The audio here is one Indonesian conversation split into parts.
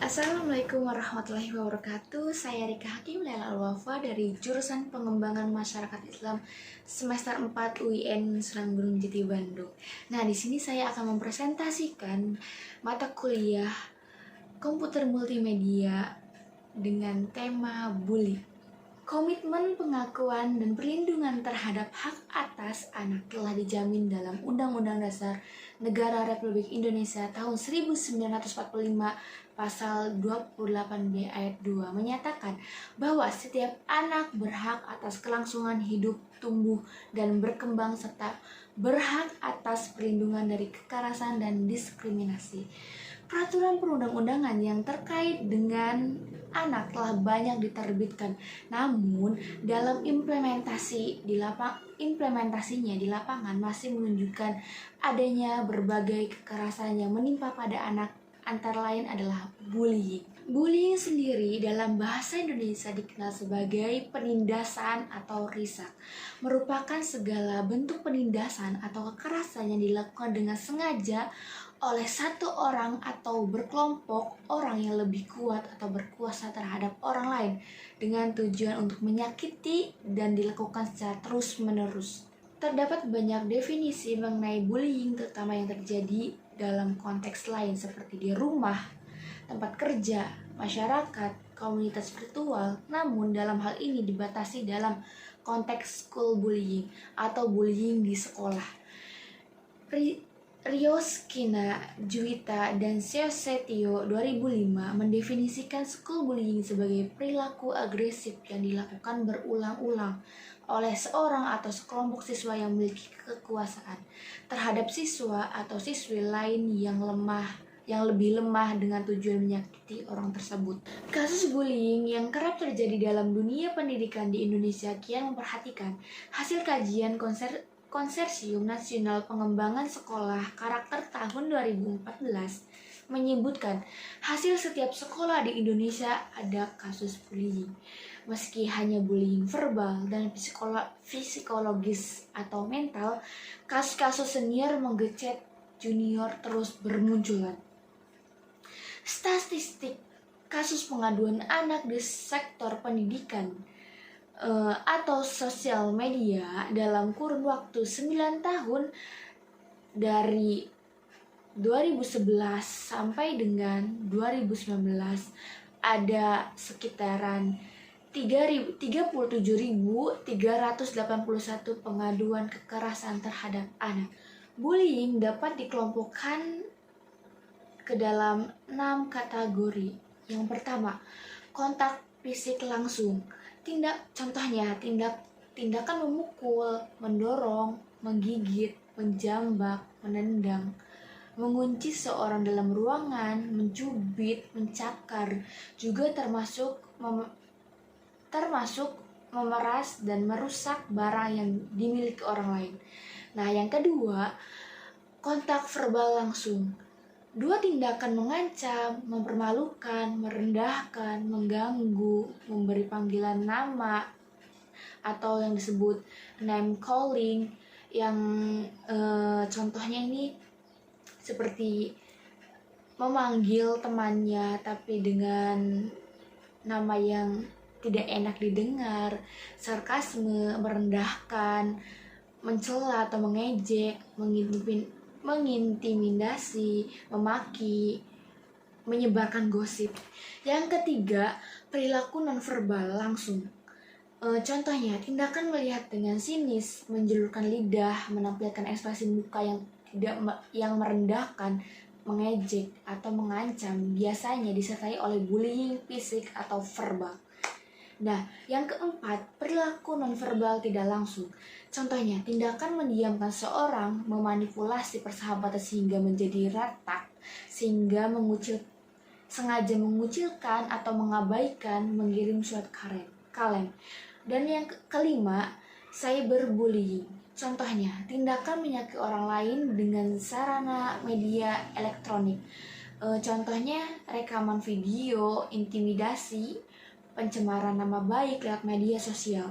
Assalamualaikum warahmatullahi wabarakatuh. Saya Rika Hakim Lela Alwafa dari jurusan Pengembangan Masyarakat Islam semester 4 UIN Sunan Gunung Jati Bandung. Nah, di sini saya akan mempresentasikan mata kuliah Komputer Multimedia dengan tema bully. Komitmen pengakuan dan perlindungan terhadap hak atas anak telah dijamin dalam Undang-Undang Dasar Negara Republik Indonesia tahun 1945 pasal 28B ayat 2 menyatakan bahwa setiap anak berhak atas kelangsungan hidup, tumbuh, dan berkembang serta berhak atas perlindungan dari kekerasan dan diskriminasi. Peraturan perundang-undangan yang terkait dengan anak telah banyak diterbitkan, namun dalam implementasinya di lapangan masih menunjukkan adanya berbagai kekerasan yang menimpa pada anak, antara lain adalah bullying. Bullying sendiri dalam bahasa Indonesia dikenal sebagai penindasan atau risak, merupakan segala bentuk penindasan atau kekerasan yang dilakukan dengan sengaja oleh satu orang atau berkelompok orang yang lebih kuat atau berkuasa terhadap orang lain dengan tujuan untuk menyakiti dan dilakukan secara terus-menerus. Terdapat banyak definisi mengenai bullying, terutama yang terjadi dalam konteks lain seperti di rumah, tempat kerja, masyarakat, komunitas virtual. Namun dalam hal ini dibatasi dalam konteks school bullying atau bullying di sekolah. Rioskina, Juwita, dan Setio 2005 mendefinisikan school bullying sebagai perilaku agresif yang dilakukan berulang-ulang oleh seorang atau sekelompok siswa yang memiliki kekuasaan terhadap siswa atau siswi lain yang lebih lemah dengan tujuan menyakiti orang tersebut. Kasus bullying yang kerap terjadi dalam dunia pendidikan di Indonesia kian memperhatikan hasil kajian Konsorsium Nasional Pengembangan Sekolah Karakter tahun 2014 menyebutkan hasil setiap sekolah di Indonesia ada kasus bullying. Meski hanya bullying verbal dan psikologis atau mental, kasus-kasus senior menggecet junior terus bermunculan. Statistik kasus pengaduan anak di sektor pendidikan atau sosial media dalam kurun waktu 9 tahun dari 2011 sampai dengan 2019 ada sekitaran 37.381 pengaduan kekerasan terhadap anak. Bullying dapat dikelompokkan ke dalam 6 kategori. Yang pertama, kontak fisik langsung. Tindakan memukul, mendorong, menggigit, menjambak, menendang, mengunci seorang dalam ruangan, mencubit, mencakar, juga termasuk memeras dan merusak barang yang dimiliki orang lain. Nah, yang kedua, kontak verbal langsung. 2 tindakan mengancam, mempermalukan, merendahkan, mengganggu, memberi panggilan nama atau yang disebut name calling, yang contohnya ini seperti memanggil temannya tapi dengan nama yang tidak enak didengar, sarkasme, merendahkan, mencela atau mengejek, mengintimidasi, memaki, menyebarkan gosip. Yang ketiga, perilaku nonverbal langsung. Contohnya, tindakan melihat dengan sinis, menjulurkan lidah, menampilkan ekspresi muka yang merendahkan, mengejek atau mengancam, biasanya disertai oleh bullying fisik atau verbal. Nah, yang keempat, perilaku nonverbal tidak langsung. Contohnya, tindakan mendiamkan seorang, memanipulasi persahabatan sehingga menjadi retak, sehingga sengaja mengucilkan atau mengabaikan, mengirim surat kaleng. Dan yang kelima, cyberbullying. Contohnya, tindakan menyakiti orang lain dengan sarana media elektronik. Contohnya, rekaman video, intimidasi, pencemaran nama baik lewat media sosial.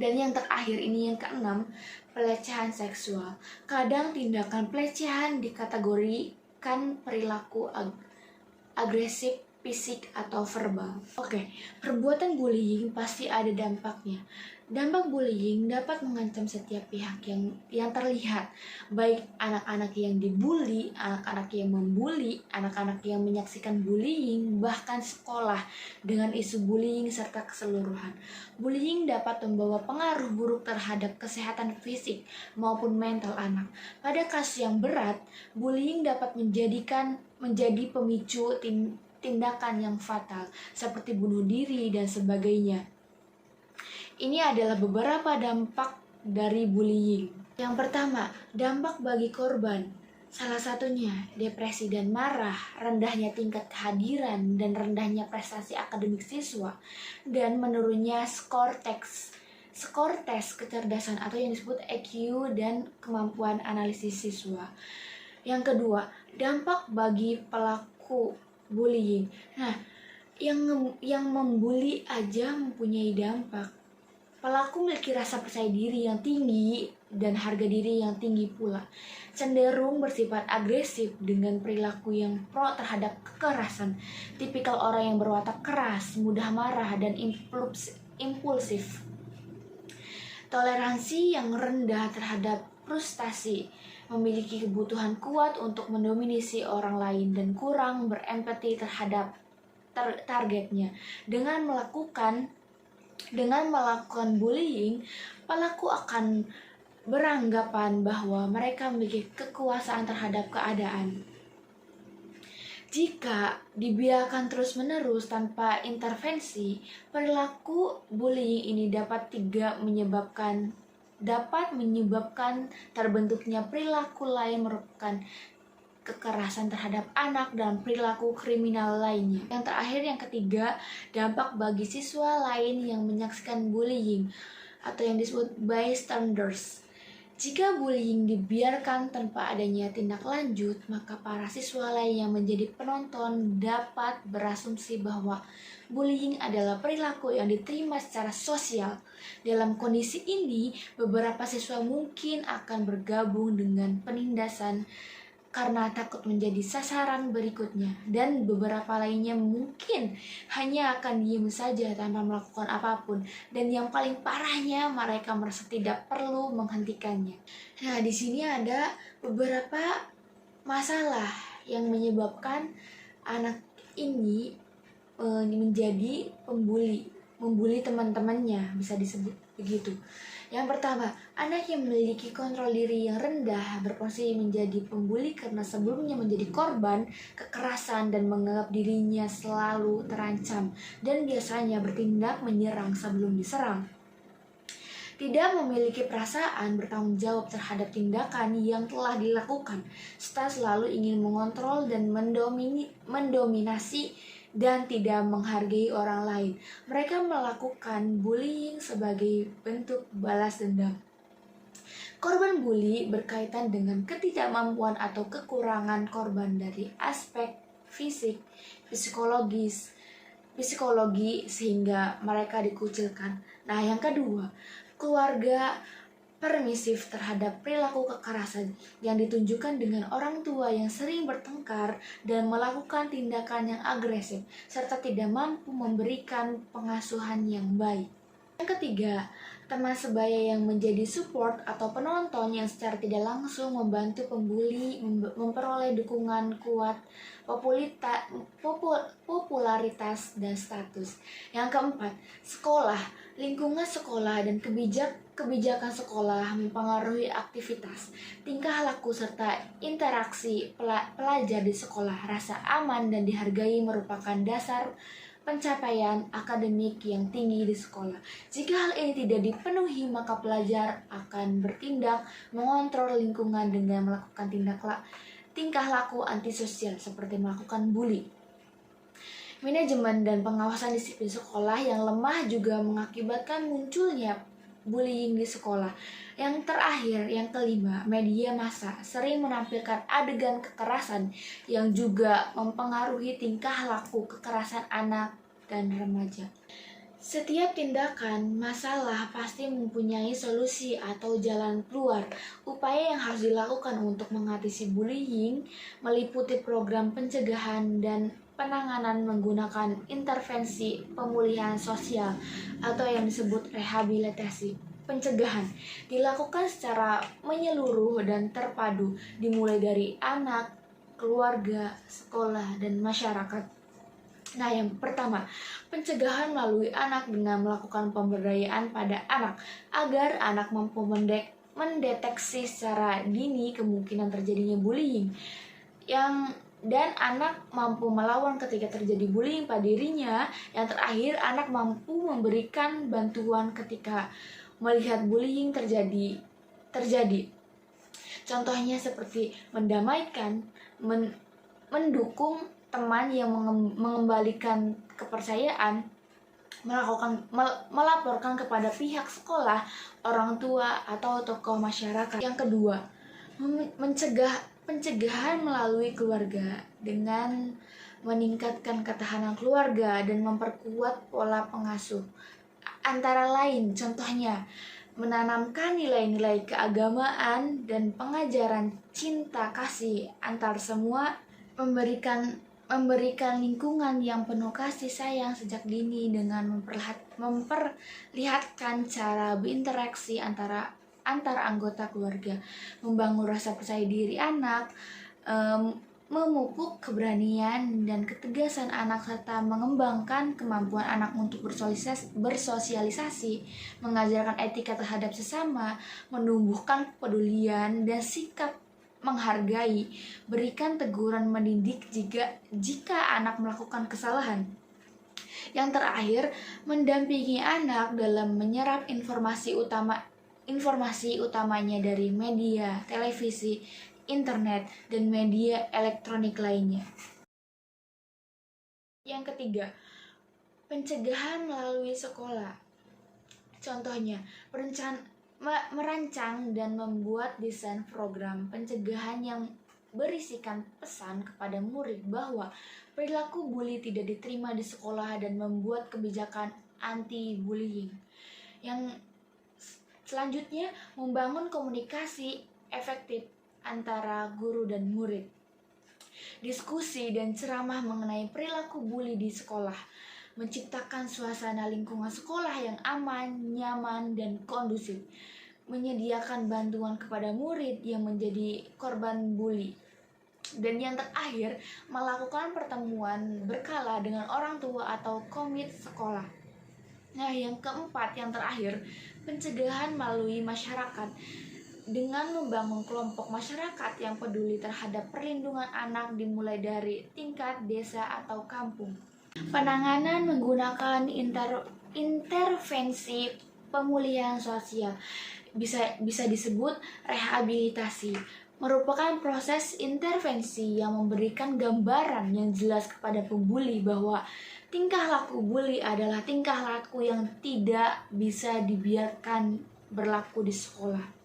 Dan yang terakhir ini, yang keenam, pelecehan seksual. Kadang tindakan pelecehan dikategorikan perilaku agresif fisik atau verbal. Oke, perbuatan bullying pasti ada dampaknya. Dampak bullying dapat mengancam setiap pihak yang terlihat, baik anak-anak yang dibully, anak-anak yang membuli, anak-anak yang menyaksikan bullying, bahkan sekolah dengan isu bullying serta keseluruhan. Bullying dapat membawa pengaruh buruk terhadap kesehatan fisik maupun mental anak. Pada kasus yang berat, bullying dapat menjadi pemicu tindakan yang fatal seperti bunuh diri dan sebagainya. Ini adalah beberapa dampak dari bullying. Yang pertama, dampak bagi korban. Salah satunya depresi dan marah, rendahnya tingkat kehadiran dan rendahnya prestasi akademik siswa, dan menurunnya skor tes kecerdasan atau yang disebut EQ dan kemampuan analisis siswa. Yang kedua, dampak bagi pelaku bullying. Nah, yang membuli aja mempunyai dampak. Pelaku memiliki rasa percaya diri yang tinggi dan harga diri yang tinggi pula. Cenderung bersifat agresif dengan perilaku yang pro terhadap kekerasan. Tipikal orang yang berwatak keras, mudah marah, dan impulsif. Toleransi yang rendah terhadap frustasi. Memiliki kebutuhan kuat untuk mendominasi orang lain dan kurang berempati terhadap targetnya. Dengan melakukan bullying, pelaku akan beranggapan bahwa mereka memiliki kekuasaan terhadap keadaan. Jika dibiarkan terus-menerus tanpa intervensi, perilaku bullying ini dapat menyebabkan terbentuknya perilaku lain merupakan kekerasan terhadap anak dan perilaku kriminal lainnya. Yang terakhir, yang ketiga, dampak bagi siswa lain yang menyaksikan bullying atau yang disebut bystanders. Jika bullying dibiarkan tanpa adanya tindak lanjut, maka para siswa lain yang menjadi penonton dapat berasumsi bahwa bullying adalah perilaku yang diterima secara sosial. Dalam kondisi ini, beberapa siswa mungkin akan bergabung dengan penindasan karena takut menjadi sasaran berikutnya, dan beberapa lainnya mungkin hanya akan diam saja tanpa melakukan apapun, dan yang paling parahnya mereka merasa tidak perlu menghentikannya. Nah, di sini ada beberapa masalah yang menyebabkan anak ini menjadi membuli teman-temannya, bisa disebut begitu. Yang pertama, anak yang memiliki kontrol diri yang rendah berpotensi menjadi pembuli karena sebelumnya menjadi korban kekerasan dan menganggap dirinya selalu terancam dan biasanya bertindak menyerang sebelum diserang. Tidak memiliki perasaan bertanggung jawab terhadap tindakan yang telah dilakukan, serta selalu ingin mengontrol dan mendominasi dan tidak menghargai orang lain. Mereka melakukan bullying sebagai bentuk balas dendam. Korban bully berkaitan dengan ketidakmampuan atau kekurangan korban dari aspek fisik, psikologi sehingga mereka dikucilkan. Nah, yang kedua, keluarga permisif terhadap perilaku kekerasan yang ditunjukkan dengan orang tua yang sering bertengkar dan melakukan tindakan yang agresif serta tidak mampu memberikan pengasuhan yang baik. Yang ketiga, teman sebaya yang menjadi support atau penonton yang secara tidak langsung membantu pembuli memperoleh dukungan kuat, popularitas, dan status. Yang keempat, sekolah, lingkungan sekolah dan kebijakan sekolah mempengaruhi aktivitas, tingkah laku serta interaksi pelajar di sekolah. Rasa aman dan dihargai merupakan dasar pencapaian akademik yang tinggi di sekolah. Jika hal ini tidak dipenuhi, maka pelajar akan bertindak mengontrol lingkungan dengan melakukan tingkah laku antisosial seperti melakukan bully. Manajemen dan pengawasan disiplin sekolah yang lemah juga mengakibatkan munculnya bullying di sekolah. Yang terakhir, yang kelima, media massa sering menampilkan adegan kekerasan yang juga mempengaruhi tingkah laku kekerasan anak dan remaja. Setiap tindakan masalah pasti mempunyai solusi atau jalan keluar. Upaya yang harus dilakukan untuk mengatasi bullying meliputi program pencegahan dan penanganan menggunakan intervensi pemulihan sosial atau yang disebut rehabilitasi. Pencegahan dilakukan secara menyeluruh dan terpadu, dimulai dari anak, keluarga, sekolah, dan masyarakat. Nah, yang pertama, pencegahan melalui anak dengan melakukan pemberdayaan pada anak agar anak mampu mendeteksi secara dini kemungkinan terjadinya bullying dan anak mampu melawan ketika terjadi bullying pada dirinya. Yang terakhir, anak mampu memberikan bantuan ketika melihat bullying terjadi. Contohnya seperti mendamaikan, mendukung teman yang mengembalikan kepercayaan, melaporkan kepada pihak sekolah, orang tua, atau tokoh masyarakat. Yang kedua, pencegahan melalui keluarga dengan meningkatkan ketahanan keluarga dan memperkuat pola pengasuh. Antara lain, contohnya menanamkan nilai-nilai keagamaan dan pengajaran cinta kasih antar semua, memberikan lingkungan yang penuh kasih sayang sejak dini dengan memperlihatkan cara berinteraksi antar anggota keluarga, membangun rasa percaya diri anak, memupuk keberanian dan ketegasan anak, serta mengembangkan kemampuan anak untuk bersosialisasi, mengajarkan etika terhadap sesama, menumbuhkan kepedulian dan sikap menghargai, berikan teguran mendidik jika anak melakukan kesalahan. Yang terakhir, mendampingi anak dalam menyerap informasi utamanya dari media, televisi, internet, dan media elektronik lainnya. Yang ketiga, pencegahan melalui sekolah. Contohnya, merancang dan membuat desain program pencegahan yang berisikan pesan kepada murid bahwa perilaku bully tidak diterima di sekolah dan membuat kebijakan anti-bullying. Yang selanjutnya, membangun komunikasi efektif antara guru dan murid. Diskusi dan ceramah mengenai perilaku bully di sekolah, menciptakan suasana lingkungan sekolah yang aman, nyaman, dan kondusif, menyediakan bantuan kepada murid yang menjadi korban bully. Dan yang terakhir, melakukan pertemuan berkala dengan orang tua atau komite sekolah. Nah, yang keempat, yang terakhir, pencegahan melalui masyarakat dengan membangun kelompok masyarakat yang peduli terhadap perlindungan anak dimulai dari tingkat desa atau kampung. Penanganan menggunakan intervensi pemulihan sosial, bisa disebut rehabilitasi, merupakan proses intervensi yang memberikan gambaran yang jelas kepada pembuli bahwa tingkah laku bully adalah tingkah laku yang tidak bisa dibiarkan berlaku di sekolah.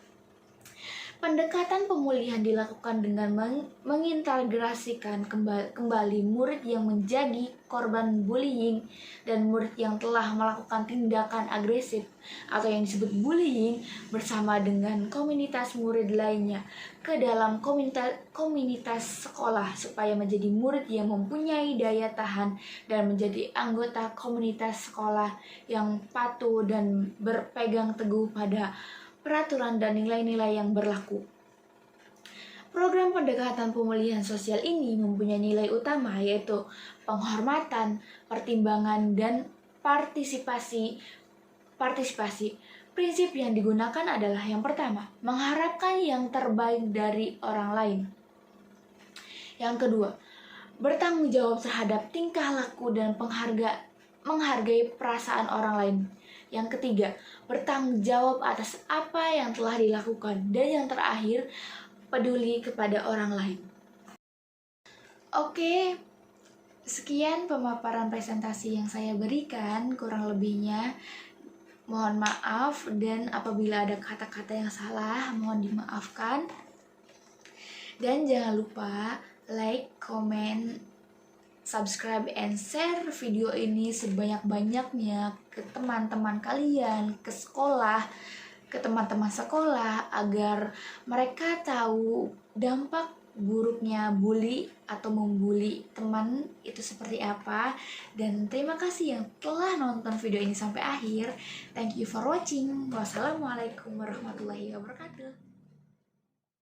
Pendekatan pemulihan dilakukan dengan mengintegrasikan kembali murid yang menjadi korban bullying dan murid yang telah melakukan tindakan agresif atau yang disebut bullying bersama dengan komunitas murid lainnya ke dalam komunitas sekolah supaya menjadi murid yang mempunyai daya tahan dan menjadi anggota komunitas sekolah yang patuh dan berpegang teguh pada peraturan dan nilai-nilai yang berlaku. Program pendekatan pemulihan sosial ini mempunyai nilai utama yaitu penghormatan, pertimbangan, dan partisipasi. Prinsip yang digunakan adalah yang pertama, mengharapkan yang terbaik dari orang lain. Yang kedua, bertanggung jawab terhadap tingkah laku dan menghargai perasaan orang lain. Yang ketiga, bertanggung jawab atas apa yang telah dilakukan. Dan yang terakhir, peduli kepada orang lain. Oke, sekian pemaparan presentasi yang saya berikan. Kurang lebihnya mohon maaf, dan apabila ada kata-kata yang salah mohon dimaafkan. Dan jangan lupa like, comment, subscribe, and share video ini sebanyak-banyaknya ke teman-teman kalian, ke sekolah, ke teman-teman sekolah, agar mereka tahu dampak buruknya bully atau membuli teman itu seperti apa. Dan terima kasih yang telah nonton video ini sampai akhir. Thank you for watching. Wassalamualaikum warahmatullahi wabarakatuh.